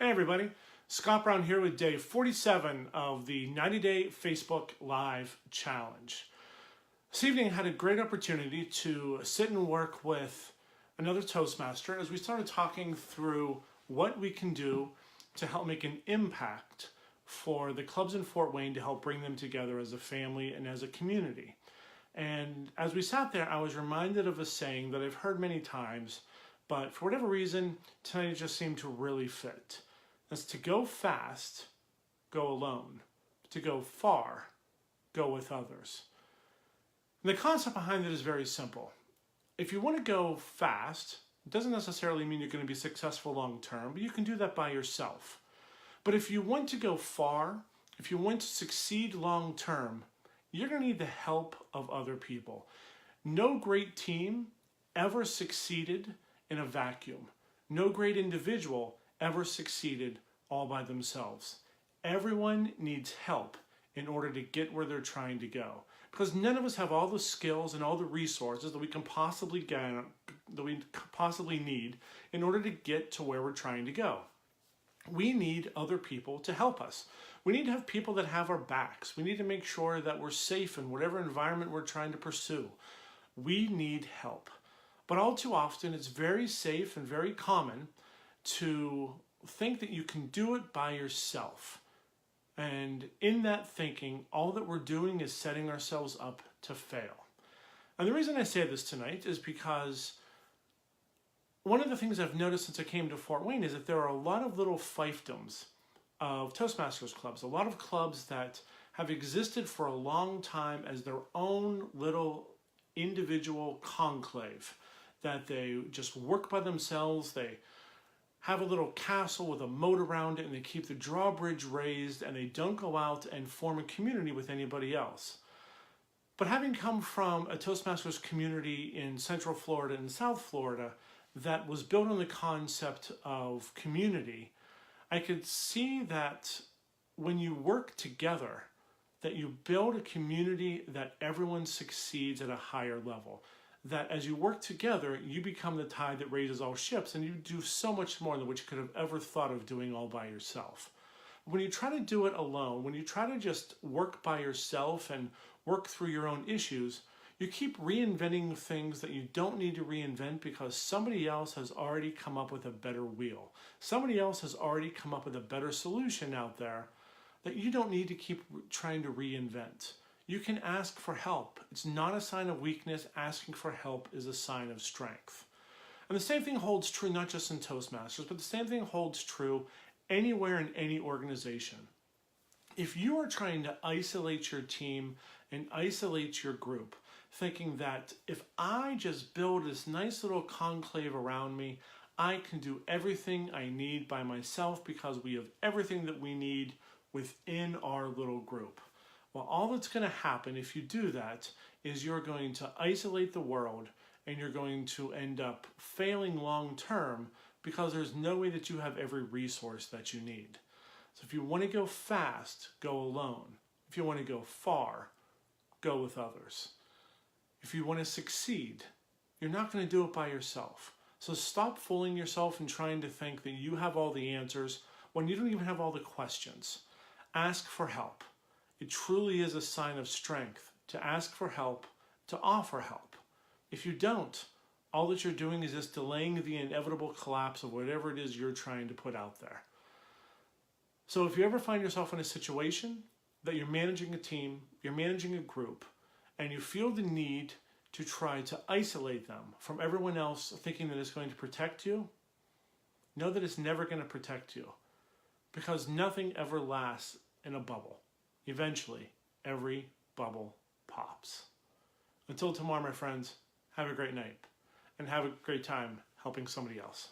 Hey everybody, Scott Brown here with day 47 of the 90-day Facebook Live Challenge. This evening I had a great opportunity to sit and work with another Toastmaster as we started talking through what we can do to help make an impact for the clubs in Fort Wayne to help bring them together as a family and as a community. And as we sat there, I was reminded of a saying that I've heard many times, but for whatever reason, tonight it just seemed to really fit. That's to go fast, go alone. To go far, go with others. And the concept behind it is very simple. If you want to go fast, it doesn't necessarily mean you're going to be successful long term, but you can do that by yourself. But if you want to go far, if you want to succeed long term, you're going to need the help of other people. No great team ever succeeded in a vacuum. No great individual ever succeeded all by themselves. Everyone needs help in order to get where they're trying to go. Because none of us have all the skills and all the resources that we can possibly need in order to get to where we're trying to go. We need other people to help us. We need to have people that have our backs. We need to make sure that we're safe in whatever environment we're trying to pursue. We need help. But all too often, it's very safe and very common to think that you can do it by yourself. And in that thinking, all that we're doing is setting ourselves up to fail. And the reason I say this tonight is because one of the things I've noticed since I came to Fort Wayne is that there are a lot of little fiefdoms of Toastmasters clubs, a lot of clubs that have existed for a long time as their own little individual conclave, that they just work by themselves. They have a little castle with a moat around it, and they keep the drawbridge raised, and they don't go out and form a community with anybody else. But having come from a Toastmasters community in Central Florida and South Florida that was built on the concept of community, I could see that when you work together, that you build a community that everyone succeeds at a higher level. That as you work together, you become the tide that raises all ships, and you do so much more than what you could have ever thought of doing all by yourself. When you try to do it alone, when you try to just work by yourself and work through your own issues, you keep reinventing things that you don't need to reinvent because somebody else has already come up with a better wheel. Somebody else has already come up with a better solution out there that you don't need to keep trying to reinvent. You can ask for help. It's not a sign of weakness. Asking for help is a sign of strength. And the same thing holds true not just in Toastmasters, but the same thing holds true anywhere in any organization. If you are trying to isolate your team and isolate your group, thinking that if I just build this nice little conclave around me, I can do everything I need by myself because we have everything that we need within our little group. Well, all that's going to happen if you do that is you're going to isolate the world and you're going to end up failing long term because there's no way that you have every resource that you need. So if you want to go fast, go alone. If you want to go far, go with others. If you want to succeed, you're not going to do it by yourself. So stop fooling yourself and trying to think that you have all the answers when you don't even have all the questions. Ask for help. It truly is a sign of strength to ask for help, to offer help. If you don't, all that you're doing is just delaying the inevitable collapse of whatever it is you're trying to put out there. So if you ever find yourself in a situation that you're managing a team, you're managing a group, and you feel the need to try to isolate them from everyone else thinking that it's going to protect you, know that it's never going to protect you because nothing ever lasts in a bubble. Eventually, every bubble pops. Until tomorrow, my friends, have a great night and have a great time helping somebody else.